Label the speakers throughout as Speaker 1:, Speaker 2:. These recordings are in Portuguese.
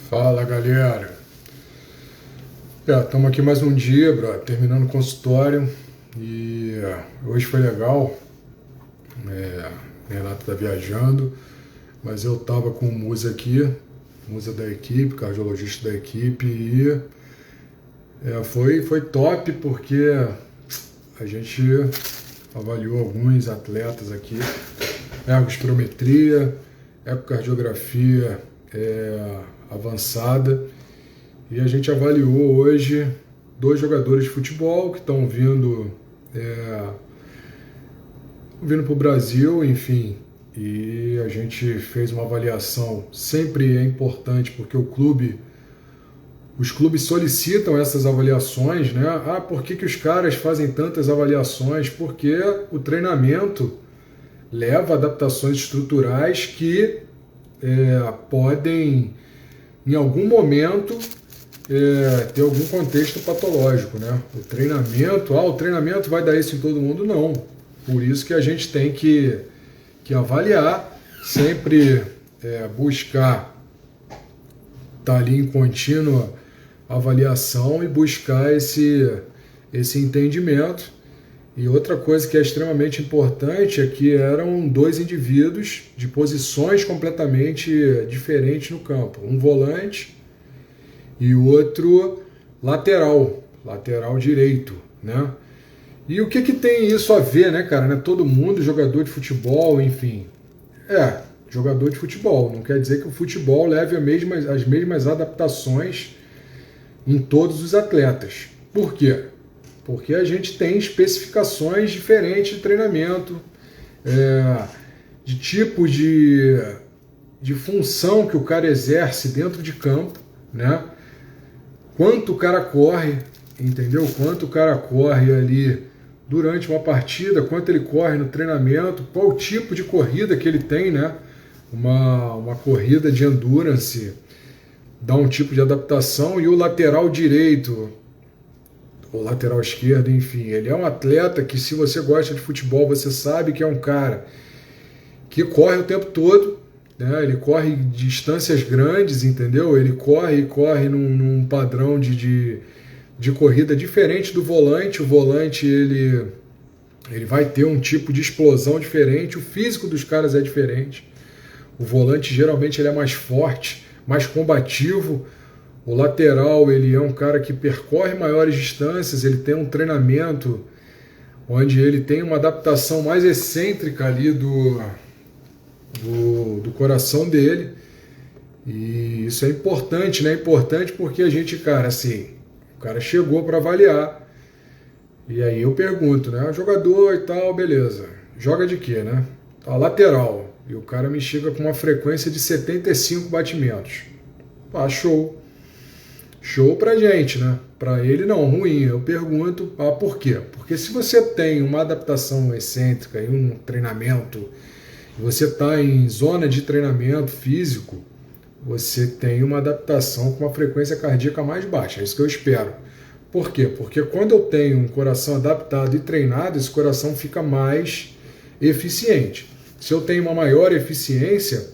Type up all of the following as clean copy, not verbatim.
Speaker 1: Fala, galera. Estamos aqui mais um dia, bro, terminando o consultório e hoje foi legal. Renato tá viajando, mas eu tava com o Musa aqui, Musa da equipe, cardiologista da equipe, e foi top porque a gente avaliou alguns atletas aqui, ergospirometria, ecocardiografia avançada, e a gente avaliou hoje 2 jogadores de futebol que estão vindo para o Brasil, enfim, e a gente fez uma avaliação. Sempre é importante porque os clubes solicitam essas avaliações, né? Por que os caras fazem tantas avaliações? Porque o treinamento leva a adaptações estruturais que podem, em algum momento, ter algum contexto patológico, né? O treinamento vai dar isso em todo mundo? Não. Por isso que a gente tem que avaliar, sempre buscar estar ali em contínua avaliação e buscar esse entendimento. E outra coisa que é extremamente importante é que eram 2 indivíduos de posições completamente diferentes no campo. Um volante e o outro lateral direito, né? E o que tem isso a ver, né, cara? Todo mundo jogador de futebol, enfim. Jogador de futebol. Não quer dizer que o futebol leve as mesmas adaptações em todos os atletas. Por quê? Porque a gente tem especificações diferentes de treinamento, de tipo de função que o cara exerce dentro de campo, né? Quanto o cara corre, entendeu? Quanto o cara corre ali durante uma partida, quanto ele corre no treinamento, qual tipo de corrida que ele tem, né? Uma corrida de endurance dá um tipo de adaptação, e o lateral direito, ou lateral esquerdo, enfim, ele é um atleta que, se você gosta de futebol, você sabe que é um cara que corre o tempo todo, né? Ele corre distâncias grandes, entendeu? Ele corre num padrão de corrida diferente do volante. O volante ele vai ter um tipo de explosão diferente, o físico dos caras é diferente. O volante geralmente ele é mais forte, mais combativo. O lateral ele é um cara que percorre maiores distâncias, ele tem um treinamento onde ele tem uma adaptação mais excêntrica ali do coração dele. E isso é importante, né? Importante porque a gente, cara, assim, o cara chegou para avaliar, e aí eu pergunto, né? Jogador e tal, beleza. Joga de quê, né? Lateral. E o cara me chega com uma frequência de 75 batimentos. Show. Show pra gente, né? Pra ele não, ruim. Eu pergunto, por quê? Porque se você tem uma adaptação excêntrica e um treinamento, e você está em zona de treinamento físico, você tem uma adaptação com uma frequência cardíaca mais baixa. É isso que eu espero. Por quê? Porque quando eu tenho um coração adaptado e treinado, esse coração fica mais eficiente. Se eu tenho uma maior eficiência,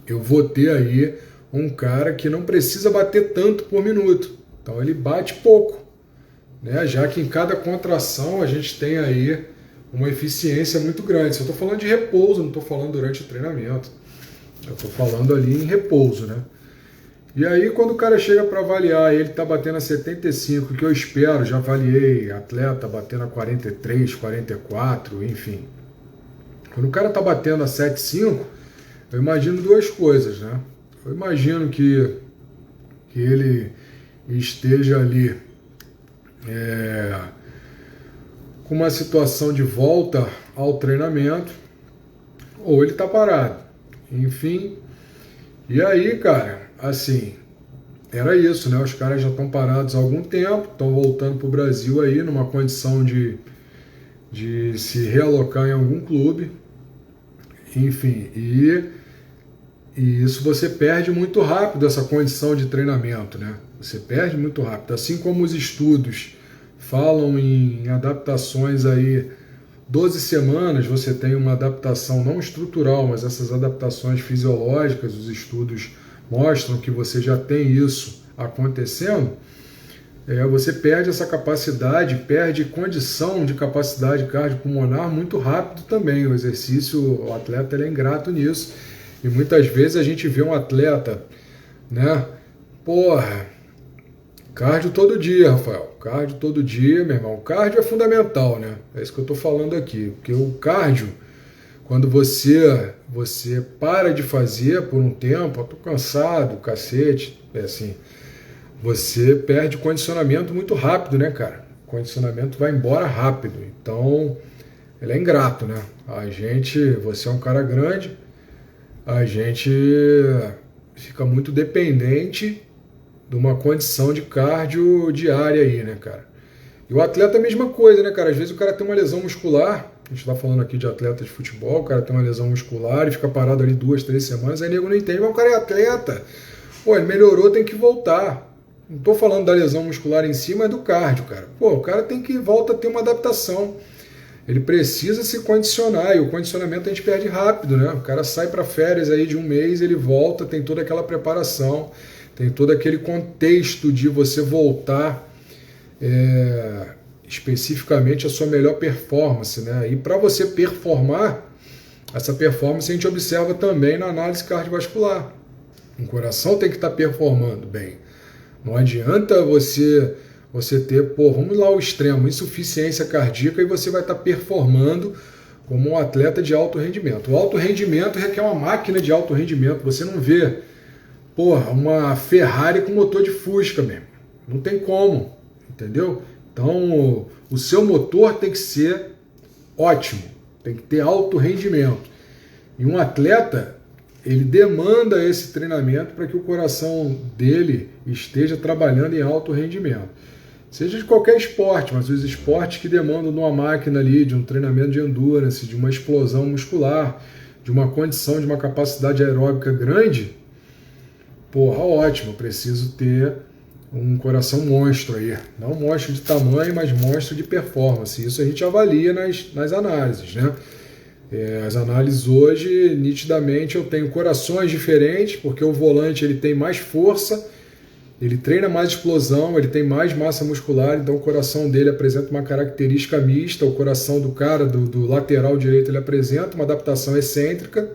Speaker 1: eu vou ter aí um cara que não precisa bater tanto por minuto. Então ele bate pouco, né? Já que em cada contração a gente tem aí uma eficiência muito grande. Se eu estou falando de repouso, não estou falando durante o treinamento. Eu estou falando ali em repouso, né? E aí quando o cara chega para avaliar, ele está batendo a 75, que eu espero, já avaliei atleta batendo a 43, 44, enfim. Quando o cara está batendo a 75, eu imagino 2 coisas, né? Eu imagino que ele esteja ali com uma situação de volta ao treinamento, ou ele está parado. Enfim, e aí, cara, assim, era isso, né? Os caras já estão parados há algum tempo, estão voltando para o Brasil aí numa condição de se realocar em algum clube. Enfim, e isso você perde muito rápido, essa condição de treinamento, né? Você perde muito rápido. Assim como os estudos falam em adaptações aí, 12 semanas você tem uma adaptação não estrutural, mas essas adaptações fisiológicas, os estudos mostram que você já tem isso acontecendo, você perde essa capacidade, perde condição de capacidade cardiopulmonar muito rápido também. O exercício, o atleta ele é ingrato nisso. E muitas vezes a gente vê um atleta, né? Porra, cardio todo dia, Rafael. Cardio todo dia, meu irmão. O cardio é fundamental, né? É isso que eu tô falando aqui. Porque o cardio, quando você para de fazer por um tempo, eu tô cansado, cacete, é assim, você perde condicionamento muito rápido, né, cara? O condicionamento vai embora rápido. Então, ele é ingrato, né? Você é um cara grande, a gente fica muito dependente de uma condição de cardio diária aí, né, cara? E o atleta é a mesma coisa, né, cara? Às vezes o cara tem uma lesão muscular, a gente tá falando aqui de atleta de futebol, o cara tem uma lesão muscular e fica parado ali 2, 3 semanas, aí nego não entende, mas o cara é atleta. Pô, ele melhorou, tem que voltar. Não tô falando da lesão muscular em si, mas do cardio, cara. Pô, o cara volta a ter uma adaptação. Ele precisa se condicionar, e o condicionamento a gente perde rápido, né? O cara sai para férias aí de um mês, ele volta, tem toda aquela preparação, tem todo aquele contexto de você voltar especificamente a sua melhor performance, né? E para você performar, essa performance a gente observa também na análise cardiovascular. O coração tem que estar performando bem. Não adianta você ter, vamos lá ao extremo, insuficiência cardíaca e você vai estar performando como um atleta de alto rendimento. O alto rendimento requer uma máquina de alto rendimento. Você não vê, uma Ferrari com motor de Fusca mesmo. Não tem como, entendeu? Então, o seu motor tem que ser ótimo, tem que ter alto rendimento. E um atleta, ele demanda esse treinamento para que o coração dele esteja trabalhando em alto rendimento. Seja de qualquer esporte, mas os esportes que demandam de uma máquina ali, de um treinamento de endurance, de uma explosão muscular, de uma condição, de uma capacidade aeróbica grande, ótimo, preciso ter um coração monstro aí. Não monstro de tamanho, mas monstro de performance. Isso a gente avalia nas análises, né? As análises hoje, nitidamente, eu tenho corações diferentes, porque o volante ele tem mais força, ele treina mais explosão, ele tem mais massa muscular, então o coração dele apresenta uma característica mista, o coração do cara, do lateral direito, ele apresenta uma adaptação excêntrica,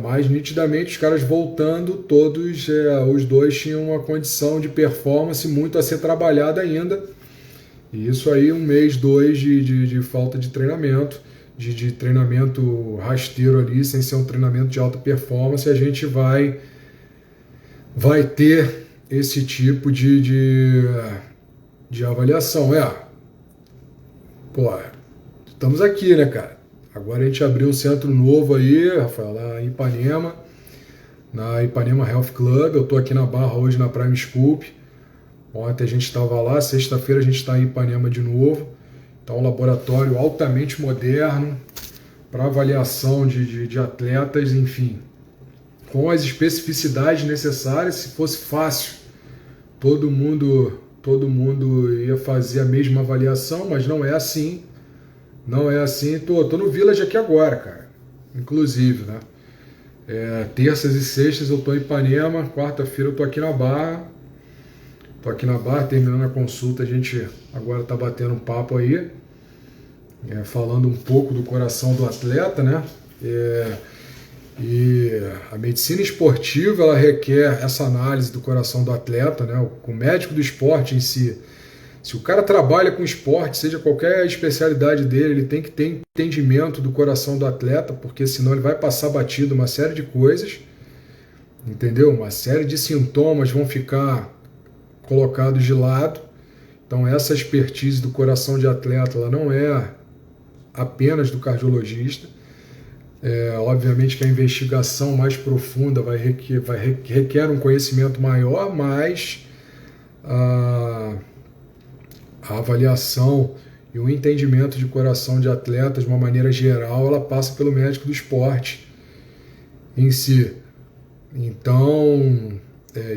Speaker 1: mas nitidamente os caras voltando, todos, os dois tinham uma condição de performance muito a ser trabalhada ainda, e isso aí 1 mês, 2 de falta de treinamento, de treinamento rasteiro ali, sem ser um treinamento de alta performance, a gente vai ter esse tipo de avaliação. Estamos aqui, né, cara? Agora a gente abriu um centro novo aí, Rafael, lá em Ipanema, na Ipanema Health Club. Eu tô aqui na Barra hoje na Prime Scoop. Ontem a gente estava lá, sexta-feira a gente está em Ipanema de novo. Então, um laboratório altamente moderno para avaliação de atletas, enfim, com as especificidades necessárias. Se fosse fácil, todo mundo ia fazer a mesma avaliação, mas não é assim. Não é assim. Tô no Village aqui agora, cara. Inclusive, né? Terças e sextas eu tô em Ipanema, quarta-feira eu tô aqui na Barra. Tô aqui na Barra, terminando a consulta, a gente agora tá batendo um papo aí, falando um pouco do coração do atleta, né? E a medicina esportiva, ela requer essa análise do coração do atleta, né? O médico do esporte em si, se o cara trabalha com esporte, seja qualquer especialidade dele, ele tem que ter entendimento do coração do atleta, porque senão ele vai passar batido uma série de coisas, entendeu? Uma série de sintomas vão ficar colocados de lado. Então essa expertise do coração de atleta, ela não é apenas do cardiologista. Obviamente que a investigação mais profunda requer um conhecimento maior, mas a avaliação e o entendimento de coração de atletas de uma maneira geral, ela passa pelo médico do esporte em si. Então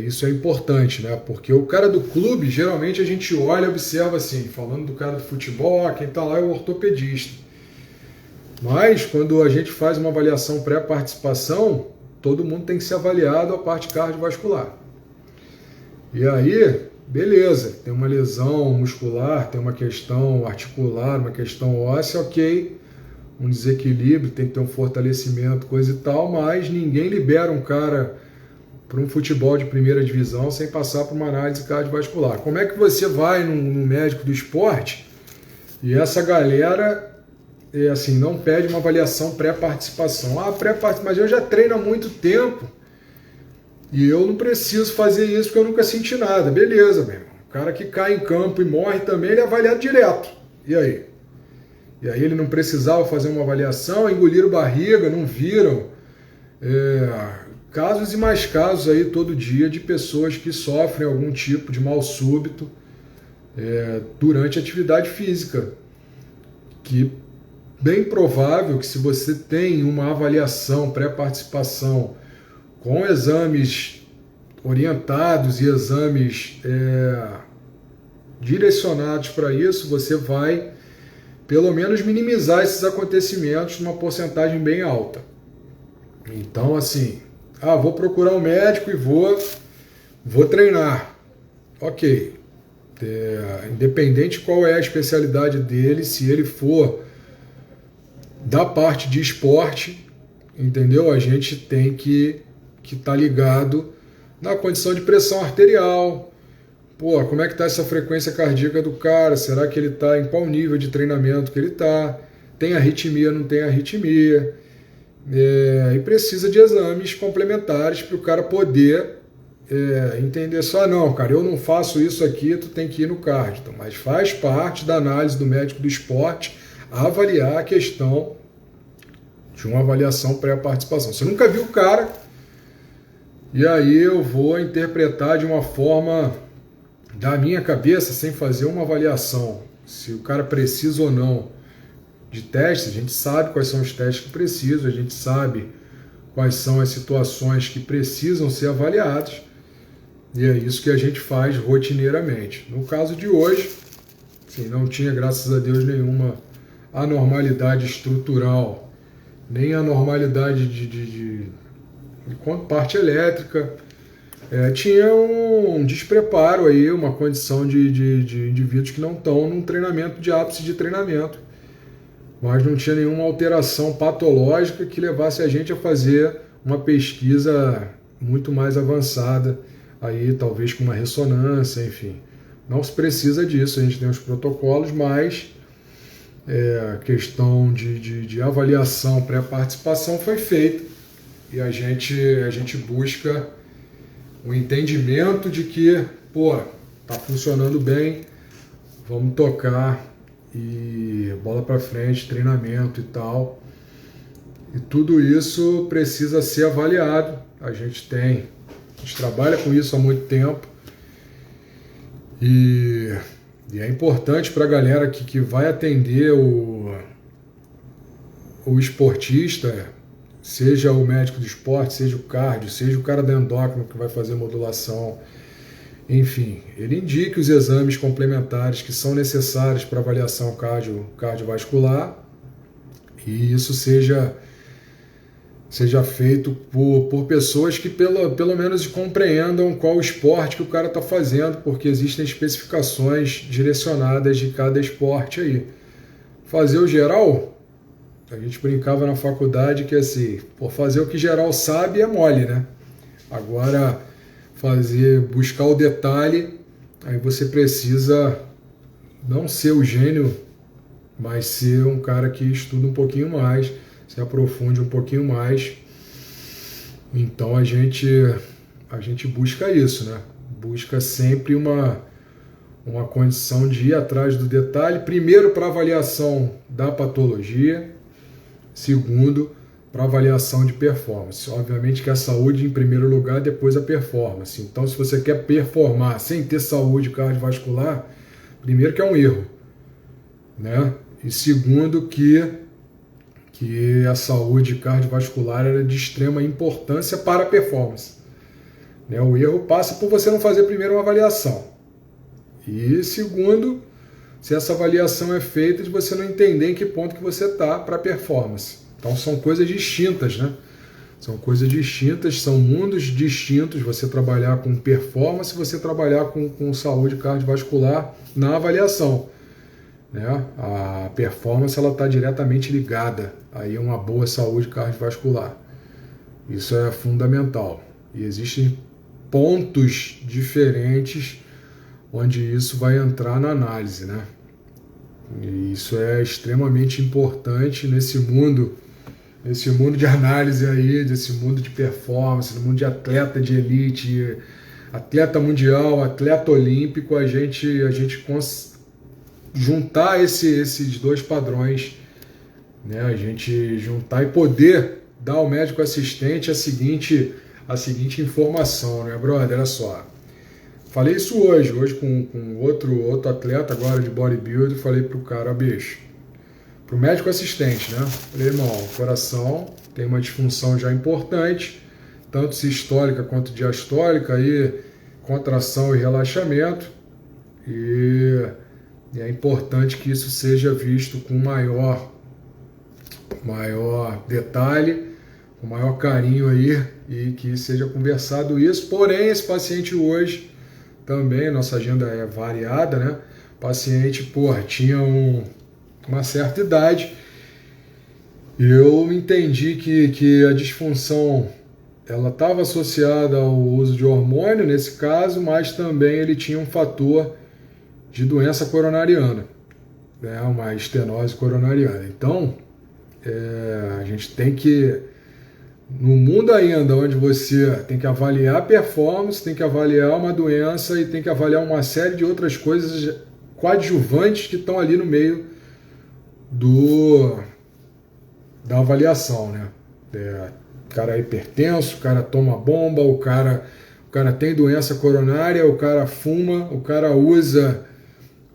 Speaker 1: isso é importante, né? Porque o cara do clube, geralmente a gente olha e observa assim, falando do cara do futebol, quem está lá é o ortopedista. Mas quando a gente faz uma avaliação pré-participação, todo mundo tem que ser avaliado a parte cardiovascular. E aí, beleza, tem uma lesão muscular, tem uma questão articular, uma questão óssea, ok, um desequilíbrio, tem que ter um fortalecimento, coisa e tal, mas ninguém libera um cara para um futebol de primeira divisão sem passar por uma análise cardiovascular. Como é que você vai num médico do esporte e essa galera assim, não pede uma avaliação pré-participação? Mas eu já treino há muito tempo e eu não preciso fazer isso porque eu nunca senti nada. Beleza, meu irmão. O cara que cai em campo e morre também, ele é avaliado direto. E aí? E aí ele não precisava fazer uma avaliação, engoliram barriga, não viram. Casos e mais casos aí todo dia de pessoas que sofrem algum tipo de mal súbito durante a atividade física. Que bem provável que se você tem uma avaliação pré-participação com exames orientados e exames direcionados para isso, você vai pelo menos minimizar esses acontecimentos numa porcentagem bem alta. Então, assim, vou procurar um médico e vou treinar. Ok. Independente qual é a especialidade dele, se ele for da parte de esporte, entendeu? A gente tem que estar ligado na condição de pressão arterial. Pô, como é que está essa frequência cardíaca do cara? Será que ele está em qual nível de treinamento que ele está? Tem arritmia, não tem arritmia? E precisa de exames complementares para o cara poder entender só, não, cara, eu não faço isso aqui, tu tem que ir no cardio. Então, mas faz parte da análise do médico do esporte avaliar a questão de uma avaliação pré-participação. Você nunca viu o cara, e aí eu vou interpretar de uma forma da minha cabeça, sem fazer uma avaliação, se o cara precisa ou não de testes. A gente sabe quais são os testes que precisam, a gente sabe quais são as situações que precisam ser avaliadas, e é isso que a gente faz rotineiramente. No caso de hoje, assim, não tinha, graças a Deus, nenhuma anormalidade estrutural, nem anormalidade de parte elétrica. Tinha um despreparo aí, uma condição de indivíduos que não estão num treinamento de ápice de treinamento, mas não tinha nenhuma alteração patológica que levasse a gente a fazer uma pesquisa muito mais avançada, aí talvez com uma ressonância, enfim. Não se precisa disso, a gente tem os protocolos, mas a questão de avaliação pré-participação foi feita e a gente busca o entendimento de que, tá funcionando bem, vamos tocar e bola para frente, treinamento e tal. E tudo isso precisa ser avaliado. A gente trabalha com isso há muito tempo e é importante para a galera que vai atender o esportista, seja o médico do esporte, seja o cardio, seja o cara da endócrino que vai fazer modulação, enfim, ele indique os exames complementares que são necessários para avaliação cardiovascular, e isso seja feito por pessoas que pelo menos compreendam qual esporte que o cara está fazendo, porque existem especificações direcionadas de cada esporte aí. Fazer o geral, a gente brincava na faculdade que assim, fazer o que geral sabe é mole, né? Agora, buscar o detalhe, aí você precisa não ser o gênio, mas ser um cara que estuda um pouquinho mais, se aprofunde um pouquinho mais. Então a gente busca isso, né? Busca sempre uma condição de ir atrás do detalhe, primeiro para avaliação da patologia, segundo para avaliação de performance. Obviamente que a saúde em primeiro lugar, depois a performance. Então, se você quer performar sem ter saúde cardiovascular, primeiro que é um erro, né? E segundo que a saúde cardiovascular era de extrema importância para a performance, né? O erro passa por você não fazer primeiro uma avaliação. E segundo, se essa avaliação é feita de você não entender em que ponto que você está para a performance. Então são coisas distintas, né? São coisas distintas, são mundos distintos, você trabalhar com performance, você trabalhar com saúde cardiovascular na avaliação, né? A performance está diretamente ligada aí a uma boa saúde cardiovascular. Isso é fundamental. E existem pontos diferentes onde isso vai entrar na análise, né? E isso é extremamente importante nesse mundo de análise aí, desse mundo de performance, no mundo de atleta de elite, atleta mundial, atleta olímpico, a gente juntar esses dois padrões, né? A gente juntar e poder dar ao médico assistente a seguinte informação, né, brother? Olha só. Falei isso hoje com outro atleta agora de bodybuilder, falei pro cara, bicho, pro médico assistente, né? Falei, irmão, o coração tem uma disfunção já importante, tanto sistólica quanto diastólica, aí contração e relaxamento, e é importante que isso seja visto com maior detalhe, com maior carinho aí, e que seja conversado isso. Porém, esse paciente hoje, também, nossa agenda é variada, né? O paciente, tinha uma certa idade, e eu entendi que a disfunção ela estava associada ao uso de hormônio, nesse caso, mas também ele tinha um fator de doença coronariana, né? Uma estenose coronariana. Então, a gente tem que, no mundo ainda onde você tem que avaliar a performance, tem que avaliar uma doença e tem que avaliar uma série de outras coisas coadjuvantes que estão ali no meio da avaliação, né? O cara é hipertenso, o cara toma bomba, o cara tem doença coronária, o cara fuma, o cara usa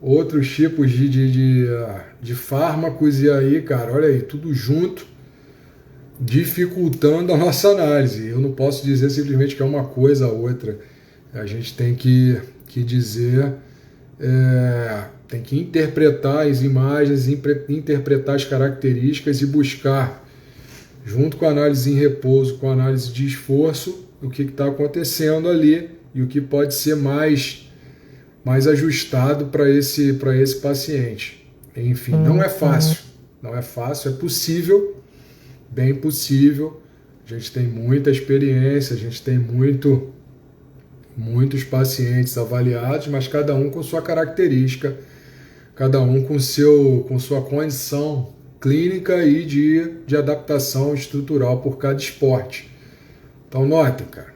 Speaker 1: outros tipos de fármacos, e aí, cara, olha aí, tudo junto, dificultando a nossa análise. Eu não posso dizer simplesmente que é uma coisa ou outra. A gente tem que dizer, tem que interpretar as imagens, interpretar as características e buscar, junto com a análise em repouso, com a análise de esforço, o que está acontecendo ali e o que pode ser mais ajustado para esse paciente. Enfim, não é fácil, é possível, bem possível. A gente tem muita experiência, a gente tem muitos pacientes avaliados, mas cada um com sua característica, cada um com sua condição clínica e de adaptação estrutural por cada esporte. Então notem, cara,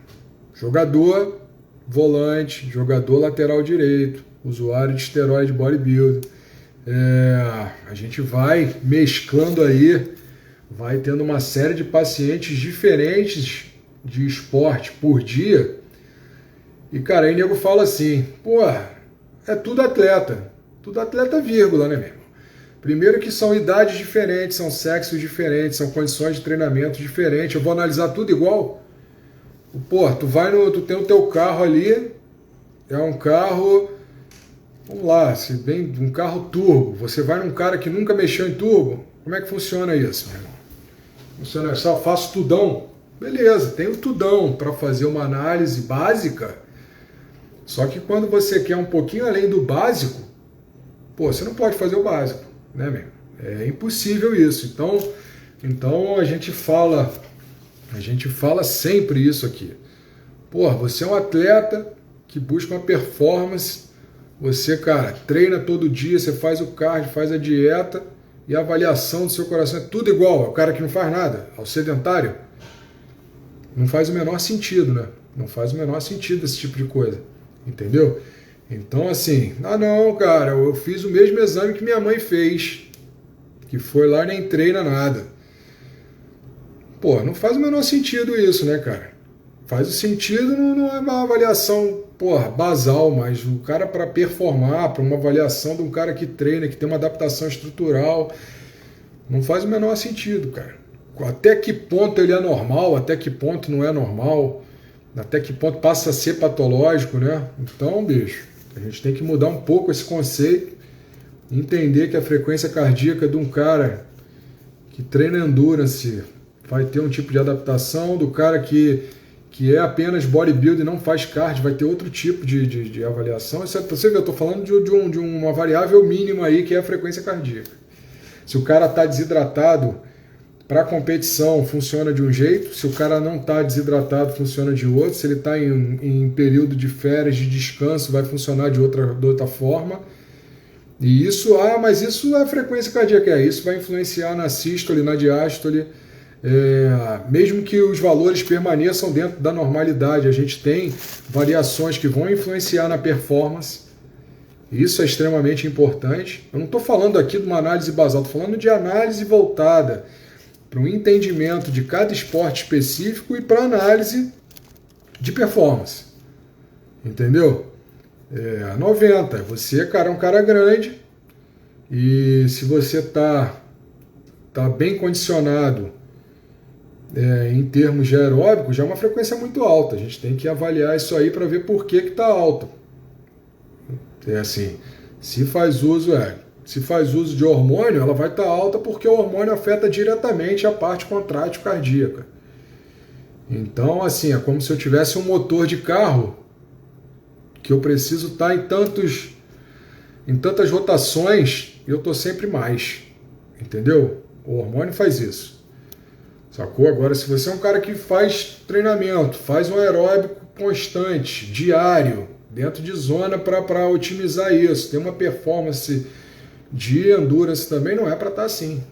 Speaker 1: jogador volante, jogador lateral direito, usuário de esteroide bodybuilder, a gente vai mesclando aí, vai tendo uma série de pacientes diferentes de esporte por dia, e cara, aí nego fala assim, é tudo atleta, vírgula, né, meu irmão? Primeiro que são idades diferentes, são sexos diferentes, são condições de treinamento diferentes, eu vou analisar tudo igual? Tu tem o teu carro ali, é um carro, vamos lá, se bem um carro turbo, você vai num cara que nunca mexeu em turbo, como é que funciona isso, meu irmão? Funciona só, faço tudão, beleza, tem o tudão para fazer uma análise básica, só que quando você quer um pouquinho além do básico, você não pode fazer o básico, né, meu? É impossível isso. Então a gente fala sempre isso aqui. Você é um atleta que busca uma performance, você, cara, treina todo dia, você faz o cardio, faz a dieta, e a avaliação do seu coração é tudo igual ao cara que não faz nada, ao sedentário. Não faz o menor sentido, né? Não faz o menor sentido esse tipo de coisa, entendeu? Então, assim, não, cara, eu fiz o mesmo exame que minha mãe fez, que foi lá e nem treina nada. Não faz o menor sentido isso, né, cara? Faz o sentido numa avaliação, basal, mas o cara para performar, para uma avaliação de um cara que treina, que tem uma adaptação estrutural, não faz o menor sentido, cara. Até que ponto ele é normal, até que ponto não é normal, até que ponto passa a ser patológico, né? Então, bicho, a gente tem que mudar um pouco esse conceito, entender que a frequência cardíaca de um cara que treina endurance, vai ter um tipo de adaptação, do cara que é apenas bodybuilder e não faz cardio, vai ter outro tipo de avaliação. Isso você vê, eu estou falando de uma variável mínima aí, que é a frequência cardíaca. Se o cara está desidratado, para competição funciona de um jeito, se o cara não está desidratado, funciona de outro, se ele está em período de férias, de descanso, vai funcionar de outra forma. E isso, mas isso é a frequência cardíaca, isso vai influenciar na sístole, na diástole, mesmo que os valores permaneçam dentro da normalidade, a gente tem variações que vão influenciar na performance. Isso é extremamente importante. Eu não estou falando aqui de uma análise basal, estou falando de análise voltada para um entendimento de cada esporte específico e para análise de performance. Entendeu? 90. Você, cara, é um cara grande e se você tá bem condicionado em termos de aeróbico, já é uma frequência muito alta. A gente tem que avaliar isso aí para ver por que está alta. Assim, se faz uso de hormônio, ela vai estar alta porque o hormônio afeta diretamente a parte contrátil cardíaca. Então, assim, é como se eu tivesse um motor de carro que eu preciso estar em tantas rotações e eu estou sempre mais. Entendeu? O hormônio faz isso. Sacou? Agora, se você é um cara que faz treinamento, faz um aeróbico constante, diário, dentro de zona para otimizar isso, tem uma performance de endurance também, não é para estar assim.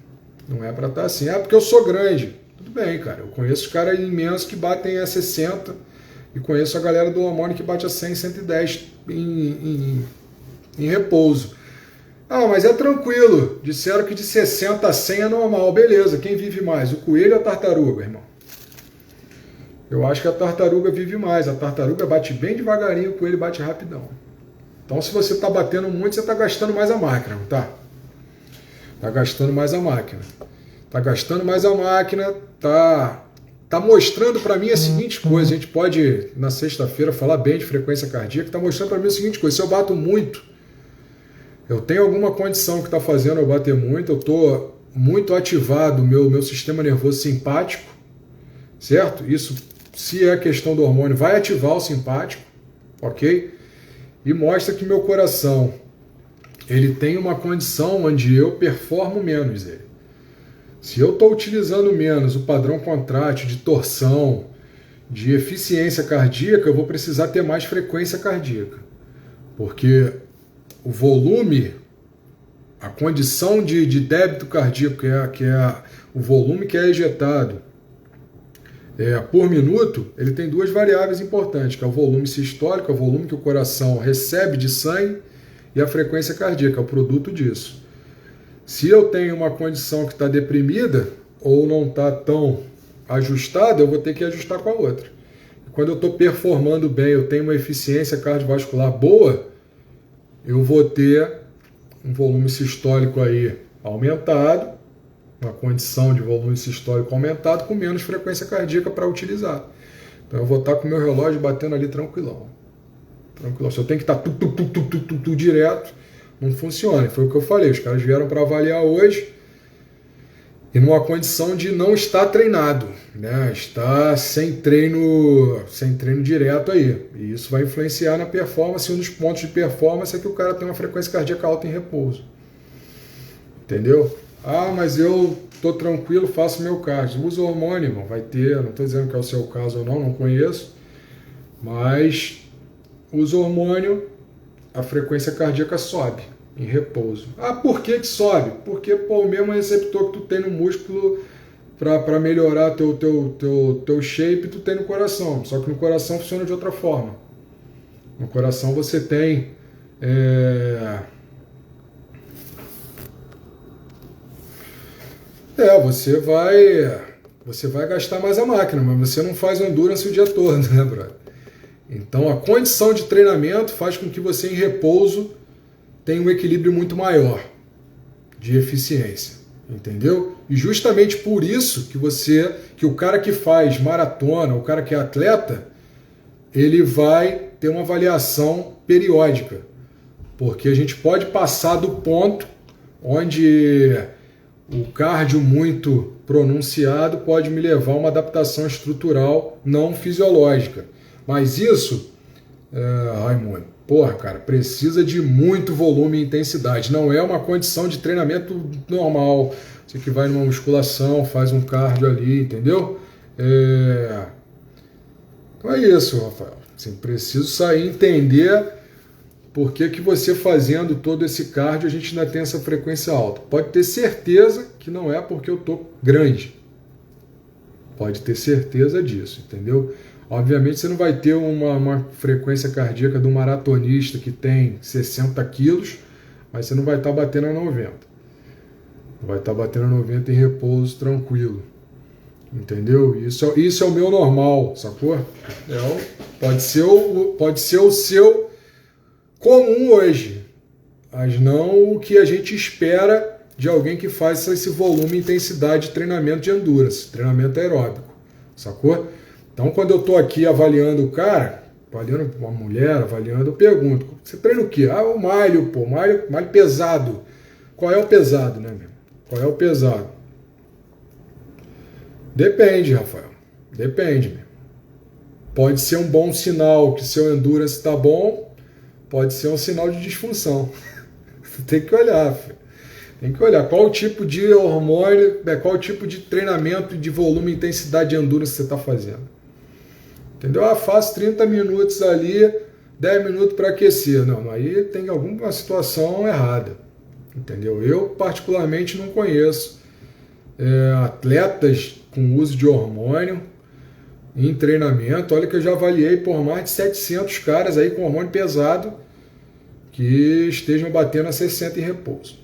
Speaker 1: Não é para estar assim. Porque eu sou grande. Tudo bem, cara. Eu conheço caras imensos que batem a 60 e conheço a galera do hormônio que bate a 100, 110 em repouso. Mas é tranquilo. Disseram que de 60 a 100 é normal. Beleza. Quem vive mais? O coelho ou a tartaruga, irmão? Eu acho que a tartaruga vive mais. A tartaruga bate bem devagarinho, o coelho bate rapidão. Então, se você está batendo muito, você está gastando mais a máquina, não tá? Está gastando mais a máquina. Está gastando mais a máquina, tá mostrando para mim a seguinte coisa. A gente pode, na sexta-feira, falar bem de frequência cardíaca. Está mostrando para mim a seguinte coisa. Se eu bato muito, eu tenho alguma condição que está fazendo eu bater muito, eu estou muito ativado, meu sistema nervoso simpático, certo? Isso, se é questão do hormônio, vai ativar o simpático, ok? E mostra que meu coração, ele tem uma condição onde eu performo menos ele. Se eu estou utilizando menos o padrão contrátil de torção, de eficiência cardíaca, eu vou precisar ter mais frequência cardíaca. Porque o volume, a condição de débito cardíaco, que é o volume que é ejetado, por minuto, ele tem duas variáveis importantes, que é o volume sistólico, é o volume que o coração recebe de sangue, e a frequência cardíaca, é o produto disso. Se eu tenho uma condição que está deprimida, ou não está tão ajustada, eu vou ter que ajustar com a outra. Quando eu estou performando bem, eu tenho uma eficiência cardiovascular boa, eu vou ter um volume sistólico aí aumentado, uma condição de volume sistólico aumentado com menos frequência cardíaca para utilizar. Então eu vou estar com o meu relógio batendo ali tranquilão. Se eu tenho que estar direto, não funciona. Foi o que eu falei, os caras vieram para avaliar hoje e numa condição de não estar treinado, né? Está sem treino direto aí. E isso vai influenciar na performance. Um dos pontos de performance é que o cara tem uma frequência cardíaca alta em repouso. Entendeu? Mas eu tô tranquilo, faço meu cardio. Usa hormônio, irmão, vai ter, não estou dizendo que é o seu caso ou não conheço, mas usa hormônio, a frequência cardíaca sobe em repouso. Por que sobe? Porque o mesmo receptor que tu tem no músculo para melhorar teu shape, tu tem no coração, só que no coração funciona de outra forma. No coração você tem você vai gastar mais a máquina, mas você não faz endurance o dia todo, né, brother? Então a condição de treinamento faz com que você em repouso tenha um equilíbrio muito maior de eficiência, entendeu? E justamente por isso que o cara que faz maratona, o cara que é atleta, ele vai ter uma avaliação periódica, porque a gente pode passar do ponto onde o cardio muito pronunciado pode me levar a uma adaptação estrutural não fisiológica. Mas isso, Raimundo, porra, cara, precisa de muito volume e intensidade. Não é uma condição de treinamento normal. Você que vai numa musculação, faz um cardio ali, entendeu? Então é isso, Rafael. Assim, preciso sair e entender por que você fazendo todo esse cardio a gente ainda tem essa frequência alta. Pode ter certeza que não é porque eu estou grande. Pode ter certeza disso, entendeu? Obviamente você não vai ter uma frequência cardíaca do maratonista que tem 60 quilos, mas você não vai estar batendo a 90. Vai estar batendo a 90 em repouso tranquilo. Entendeu? Isso é o meu normal, sacou? Pode ser o seu comum hoje, mas não o que a gente espera de alguém que faz esse volume e intensidade de treinamento de endurance, treinamento aeróbico, sacou? Então, quando eu estou aqui avaliando o cara, avaliando uma mulher, eu pergunto, você treina o quê? Eu malho, pô, malho pesado. Qual é o pesado, né, meu? Qual é o pesado? Depende, Rafael. Depende, meu. Pode ser um bom sinal que seu endurance está bom, pode ser um sinal de disfunção. Tem que olhar, filho. Tem que olhar qual tipo de hormônio, qual tipo de treinamento de volume e intensidade de endurance você está fazendo. Entendeu? Faço 30 minutos ali, 10 minutos para aquecer. Não, aí tem alguma situação errada. Entendeu? Eu, particularmente, não conheço atletas com uso de hormônio em treinamento. Olha que eu já avaliei por mais de 700 caras aí com hormônio pesado que estejam batendo a 60 em repouso.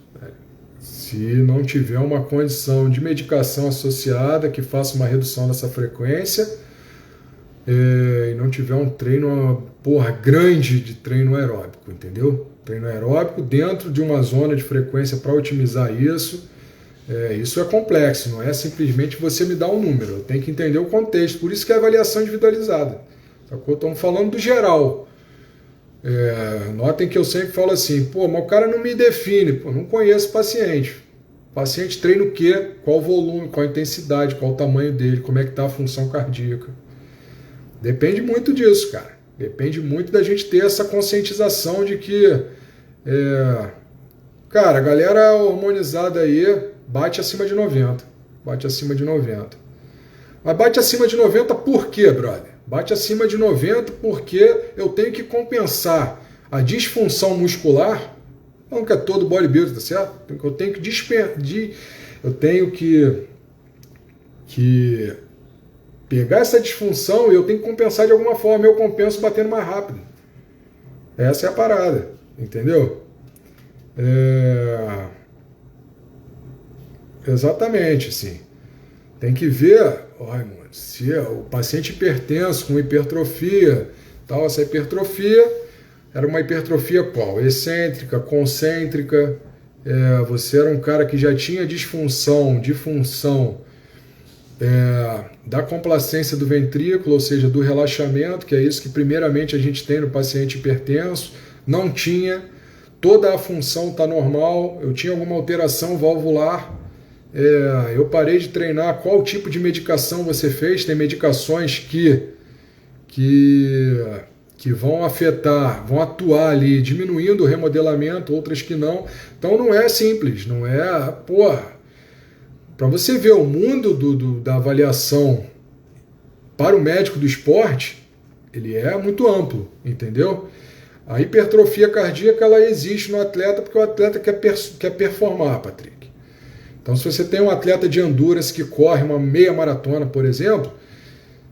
Speaker 1: Se não tiver uma condição de medicação associada que faça uma redução dessa frequência e não tiver um treino, grande de treino aeróbico, entendeu? Treino aeróbico dentro de uma zona de frequência para otimizar isso. Isso é complexo, não é simplesmente você me dar um número, eu tenho que entender o contexto, por isso que é avaliação individualizada. Estamos falando do geral. Notem que eu sempre falo assim, mas o cara não me define, não conheço o paciente. O paciente treina o quê? Qual o volume, qual a intensidade, qual o tamanho dele, como é que está a função cardíaca. Depende muito disso, cara. Depende muito da gente ter essa conscientização de que, cara, a galera hormonizada aí bate acima de 90. Bate acima de 90. Mas bate acima de 90 por quê, brother? Bate acima de 90 porque eu tenho que compensar a disfunção muscular. Não que é todo bodybuilder, tá certo? Eu tenho que pegar essa disfunção e eu tenho que compensar de alguma forma. Eu compenso batendo mais rápido. Essa é a parada, entendeu? Exatamente, sim. Tem que ver, Raimundo, se o paciente hipertenso com hipertrofia, essa hipertrofia era uma hipertrofia qual? Excêntrica, concêntrica, você era um cara que já tinha disfunção de função da complacência do ventrículo, ou seja, do relaxamento, que é isso que primeiramente a gente tem no paciente hipertenso, não tinha, toda a função está normal, eu tinha alguma alteração valvular, eu parei de treinar, qual tipo de medicação você fez? Tem medicações que vão afetar, vão atuar ali, diminuindo o remodelamento, outras que não. Então não é simples, não é, para você ver o mundo da avaliação para o médico do esporte, ele é muito amplo, entendeu? A hipertrofia cardíaca, ela existe no atleta porque o atleta quer performar, Patrick. Então, se você tem um atleta de endurance que corre uma meia maratona, por exemplo,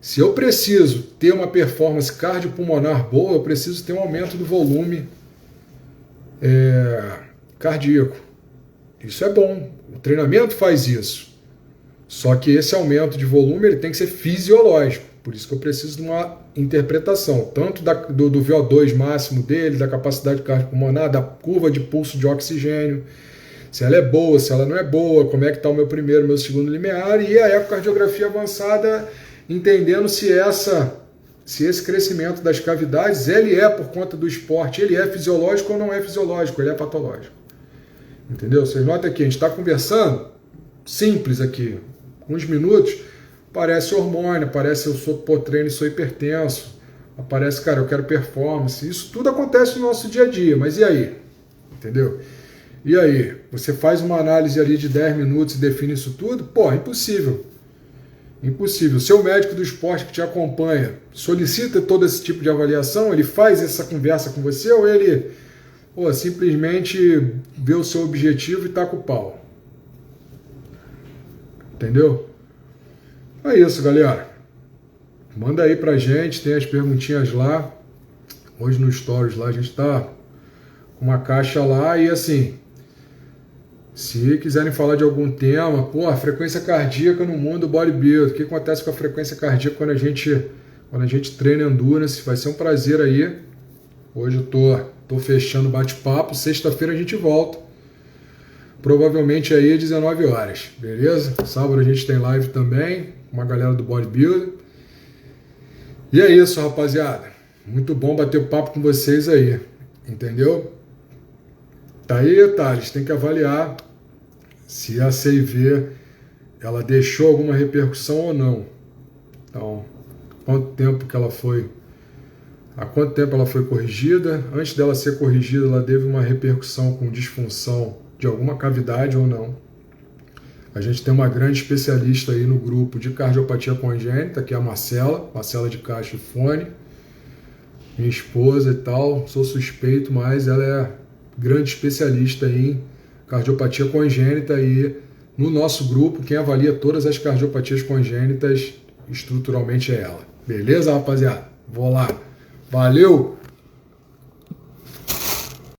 Speaker 1: se eu preciso ter uma performance cardiopulmonar boa, eu preciso ter um aumento do volume cardíaco. Isso é bom. O treinamento faz isso. Só que esse aumento de volume ele tem que ser fisiológico. Por isso que eu preciso de uma interpretação, tanto do VO2 máximo dele, da capacidade cardiopulmonar, da curva de pulso de oxigênio, se ela é boa, se ela não é boa, como é que está o meu primeiro, meu segundo limiar, e a ecocardiografia avançada, entendendo se esse crescimento das cavidades, ele é por conta do esporte, ele é fisiológico ou não é fisiológico, ele é patológico. Entendeu? Vocês notam aqui, a gente está conversando, simples aqui, uns minutos, aparece hormônio, aparece eu sou treino e sou hipertenso, aparece, cara, eu quero performance, isso tudo acontece no nosso dia a dia, mas e aí? Entendeu? E aí? Você faz uma análise ali de 10 minutos e define isso tudo? Pô, impossível. Impossível. Seu médico do esporte que te acompanha solicita todo esse tipo de avaliação, ele faz essa conversa com você ou ele simplesmente vê o seu objetivo e taca o pau? Entendeu? É isso, galera. Manda aí pra gente, tem as perguntinhas lá. Hoje no Stories lá a gente tá com uma caixa lá e assim, se quiserem falar de algum tema, a frequência cardíaca no mundo do bodybuilding, o que acontece com a frequência cardíaca quando a gente treina endurance, vai ser um prazer aí. Hoje eu tô fechando o bate-papo, sexta-feira a gente volta, provavelmente aí às 19 horas, beleza? Sábado a gente tem live também, com uma galera do bodybuilding. E é isso, rapaziada, muito bom bater o papo com vocês aí, entendeu? Tá aí, Thales, tem que avaliar se a CIV ela deixou alguma repercussão ou não. Então, há quanto tempo ela foi corrigida? Antes dela ser corrigida, ela teve uma repercussão com disfunção de alguma cavidade ou não? A gente tem uma grande especialista aí no grupo de cardiopatia congênita, que é a Marcela de Castro Fone, minha esposa e tal, sou suspeito, mas ela é grande especialista em cardiopatia congênita e no nosso grupo, quem avalia todas as cardiopatias congênitas estruturalmente é ela. Beleza, rapaziada? Vou lá. Valeu!